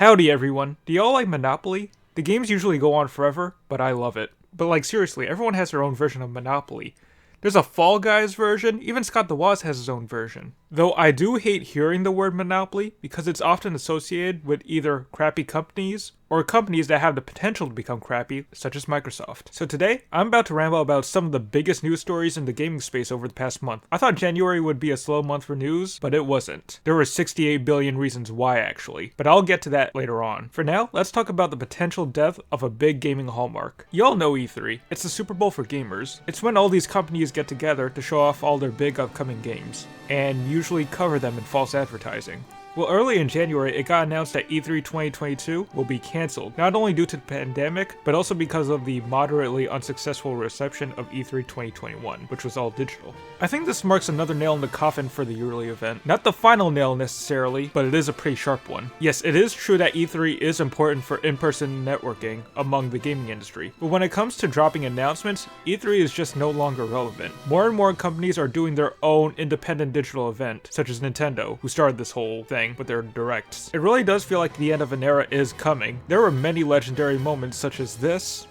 Howdy everyone, do y'all like Monopoly? The games usually go on forever, but I love it. But like seriously, everyone has their own version of Monopoly. There's a Fall Guys version, even Scott the Woz has his own version. Though I do hate hearing the word Monopoly because it's often associated with either crappy companies or companies that have the potential to become crappy, such as Microsoft. So today, I'm about to ramble about some of the biggest news stories in the gaming space over the past month. I thought January would be a slow month for news, but it wasn't. There were 68 billion reasons why actually, but I'll get to that later on. For now, let's talk about the potential death of a big gaming hallmark. Y'all know E3. It's the Super Bowl for gamers. It's when all these companies get together to show off all their big upcoming games, and usually cover them in false advertising. Well, early in January, it got announced that E3 2022 will be cancelled, not only due to the pandemic, but also because of the moderately unsuccessful reception of E3 2021, which was all digital. I think this marks another nail in the coffin for the yearly event. Not the final nail necessarily, but it is a pretty sharp one. Yes, it is true that E3 is important for in-person networking among the gaming industry, but when it comes to dropping announcements, E3 is just no longer relevant. More and more companies are doing their own independent digital event, such as Nintendo, who started this whole thing with their directs. It really does feel like the end of an era is coming. There were many legendary moments such as this,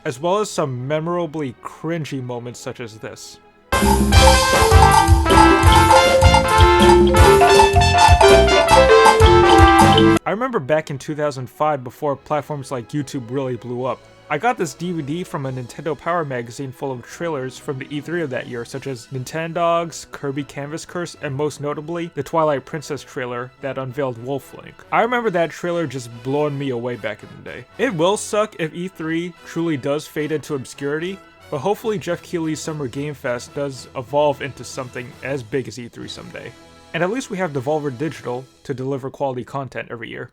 as well as some memorably cringy moments such as this. I remember back in 2005, before platforms like YouTube really blew up, I got this DVD from a Nintendo Power magazine full of trailers from the E3 of that year, such as Nintendogs, Kirby Canvas Curse, and most notably, the Twilight Princess trailer that unveiled Wolf Link. I remember that trailer just blowing me away back in the day. It will suck if E3 truly does fade into obscurity, but hopefully Jeff Keighley's Summer Game Fest does evolve into something as big as E3 someday. And at least we have Devolver Digital to deliver quality content every year.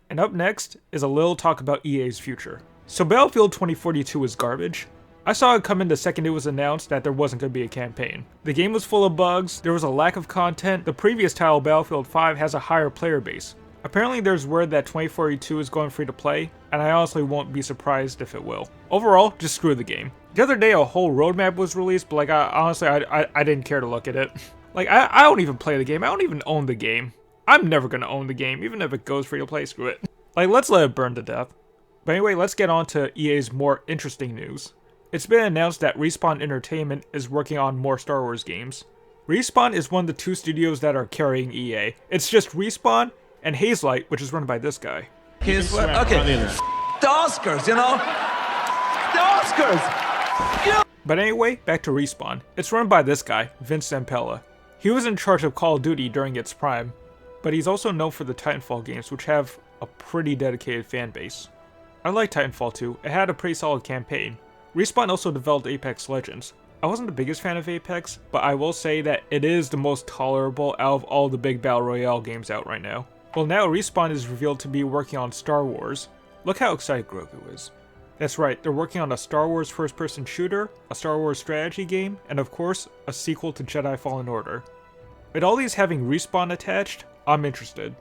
And up next is a little talk about EA's Future. So Battlefield 2042 is garbage. I saw it come in the second it was announced that there wasn't going to be a campaign. The game was full of bugs, there was a lack of content, the previous title Battlefield 5 has a higher player base. Apparently there's word that 2042 is going free to play, and I honestly won't be surprised if it will. Overall, just screw the game. The other day a whole roadmap was released, but like I didn't care to look at it. Like I don't even play the game, I don't even own the game. I'm never gonna own the game, even if it goes free to play, screw it. Like let's let it burn to death. But anyway, let's get on to EA's more interesting news. It's been announced that Respawn Entertainment is working on more Star Wars games. Respawn is one of the two studios that are carrying EA. It's just Respawn and Hazelight, which is run by this guy. Here's what, okay, the Oscars, you know? The Oscars! You know? But anyway, back to Respawn. It's run by this guy, Vince Zampella. He was in charge of Call of Duty during its prime, but he's also known for the Titanfall games, which have a pretty dedicated fan base. I like Titanfall 2, it had a pretty solid campaign. Respawn also developed Apex Legends. I wasn't the biggest fan of Apex, but I will say that it is the most tolerable out of all the big Battle Royale games out right now. Well, now Respawn is revealed to be working on Star Wars. Look how excited Grogu is. That's right, they're working on a Star Wars first-person shooter, a Star Wars strategy game, and of course, a sequel to Jedi Fallen Order. With all these having Respawn attached, I'm interested.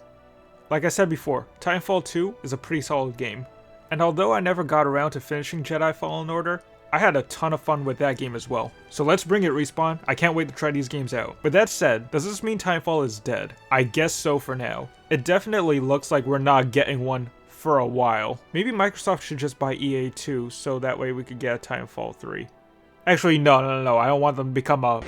Like I said before, Titanfall 2 is a pretty solid game, and although I never got around to finishing Jedi Fallen Order, I had a ton of fun with that game as well. So let's bring it, Respawn. I can't wait to try these games out. With that said, does this mean Titanfall is dead? I guess so for now. It definitely looks like we're not getting one for a while. Maybe Microsoft should just buy EA too, so that way we could get a Titanfall 3. Actually, no, I don't want them to become a...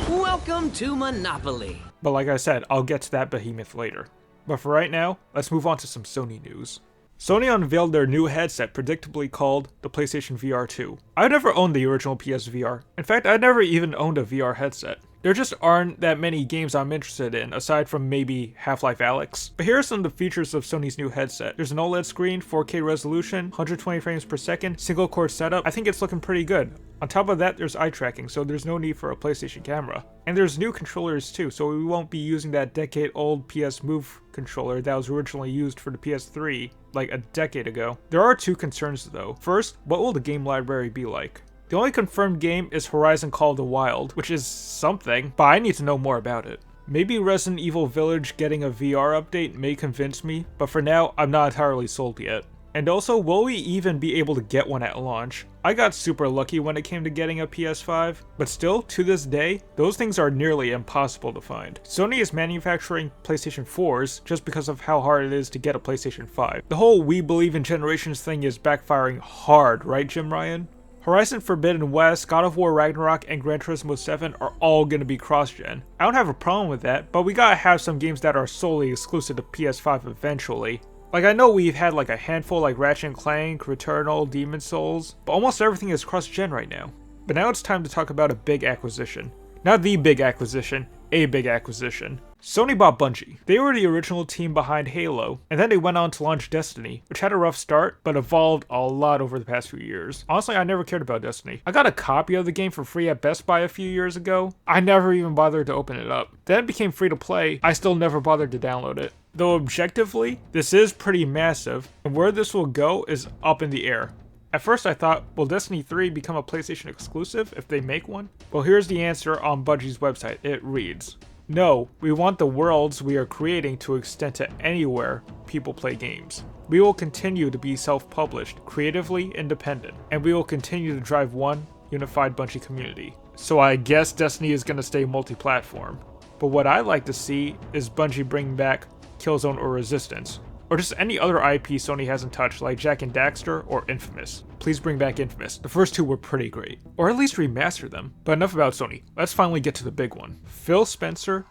Welcome to Monopoly. But like I said, I'll get to that behemoth later. But for right now, let's move on to some Sony news. Sony unveiled their new headset, predictably called the PlayStation VR 2. I never owned the original PSVR. In fact, I never even owned a VR headset. There just aren't that many games I'm interested in, aside from maybe Half-Life Alyx. But here are some of the features of Sony's new headset. There's an OLED screen, 4K resolution, 120 frames per second, single core setup. I think it's looking pretty good. On top of that, there's eye tracking, so there's no need for a PlayStation camera. And there's new controllers too, so we won't be using that decade-old PS Move controller that was originally used for the PS3 like a decade ago. There are two concerns though. First, what will the game library be like? The only confirmed game is Horizon Call of the Wild, which is something, but I need to know more about it. Maybe Resident Evil Village getting a VR update may convince me, but for now, I'm not entirely sold yet. And also, will we even be able to get one at launch? I got super lucky when it came to getting a PS5, but still, to this day, those things are nearly impossible to find. Sony is manufacturing PlayStation 4s just because of how hard it is to get a PlayStation 5. The whole "we believe in generations" thing is backfiring hard, right, Jim Ryan? Horizon Forbidden West, God of War Ragnarok, and Gran Turismo 7 are all gonna be cross-gen. I don't have a problem with that, but we gotta have some games that are solely exclusive to PS5 eventually. Like, I know we've had like a handful like Ratchet & Clank, Returnal, Demon's Souls, but almost everything is cross-gen right now. But now it's time to talk about a big acquisition. Not the big acquisition, a big acquisition. Sony bought Bungie. They were the original team behind Halo, and then they went on to launch Destiny, which had a rough start, but evolved a lot over the past few years. Honestly, I never cared about Destiny. I got a copy of the game for free at Best Buy a few years ago. I never even bothered to open it up. Then it became free to play. I still never bothered to download it. Though objectively, this is pretty massive, and where this will go is up in the air. At first I thought, will Destiny 3 become a PlayStation exclusive if they make one? Well, here's the answer on Bungie's website. It reads, "No, we want the worlds we are creating to extend to anywhere people play games. We will continue to be self-published, creatively independent, and we will continue to drive one unified Bungie community." So I guess Destiny is going to stay multi-platform. But what I like to see is Bungie bringing back Killzone or Resistance, or just any other IP Sony hasn't touched, like Jak and Daxter or Infamous. Please bring back Infamous. The first two were pretty great. Or at least remaster them. But enough about Sony. Let's finally get to the big one. Phil Spencer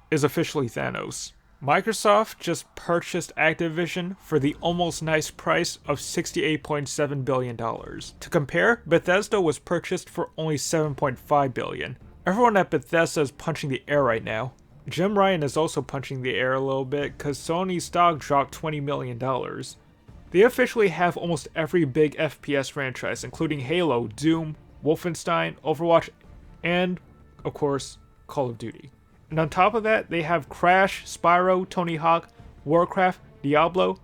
is officially Thanos. Microsoft just purchased Activision for the almost nice price of $68.7 billion. To compare, Bethesda was purchased for only $7.5 billion. Everyone at Bethesda is punching the air right now. Jim Ryan is also punching the air a little bit because Sony's stock dropped $20 million. They officially have almost every big FPS franchise, including Halo, Doom, Wolfenstein, Overwatch, and, of course, Call of Duty. And on top of that, they have Crash, Spyro, Tony Hawk, Warcraft, Diablo,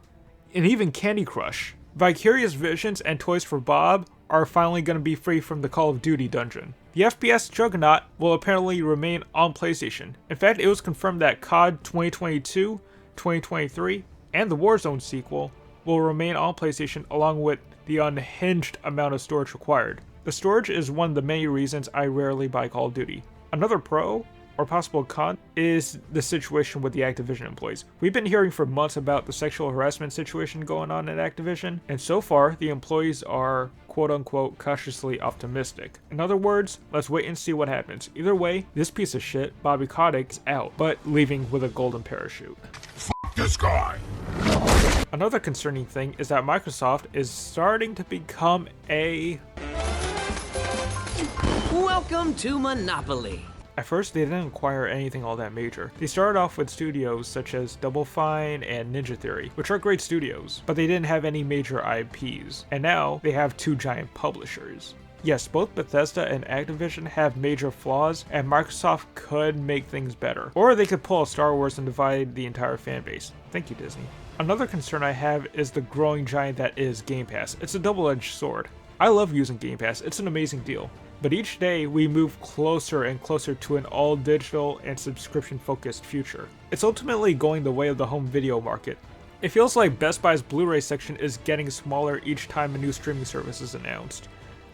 and even Candy Crush. Vicarious Visions and Toys for Bob are finally going to be free from the Call of Duty dungeon. The FPS juggernaut will apparently remain on PlayStation. In fact, it was confirmed that COD 2022, 2023, and the Warzone sequel will remain on PlayStation along with the unhinged amount of storage required. The storage is one of the many reasons I rarely buy Call of Duty. Another pro, or possible con, is the situation with the Activision employees. We've been hearing for months about the sexual harassment situation going on at Activision, and so far, the employees are quote-unquote cautiously optimistic. In other words, let's wait and see what happens. Either way, this piece of shit, Bobby Kotick, is out, but leaving with a golden parachute. Fuck this guy! Another concerning thing is that Microsoft is starting to become a... Welcome to Monopoly. At first, they didn't acquire anything all that major. They started off with studios such as Double Fine and Ninja Theory, which are great studios, but they didn't have any major IPs, and now they have two giant publishers. Yes, both Bethesda and Activision have major flaws, and Microsoft could make things better. Or they could pull a Star Wars and divide the entire fanbase. Thank you, Disney. Another concern I have is the growing giant that is Game Pass. It's a double-edged sword. I love using Game Pass, it's an amazing deal. But each day, we move closer and closer to an all-digital and subscription-focused future. It's ultimately going the way of the home video market. It feels like Best Buy's Blu-ray section is getting smaller each time a new streaming service is announced.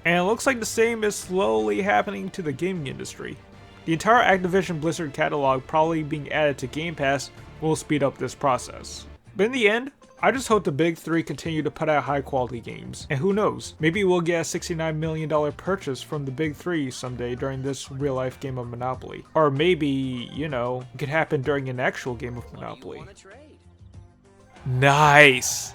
And it looks like the same is slowly happening to the gaming industry. The entire Activision Blizzard catalog probably being added to Game Pass will speed up this process. But in the end, I just hope the big three continue to put out high quality games. And who knows, maybe we'll get a $69 million purchase from the big three someday during this real life game of Monopoly. Or maybe, you know, it could happen during an actual game of Monopoly. Nice!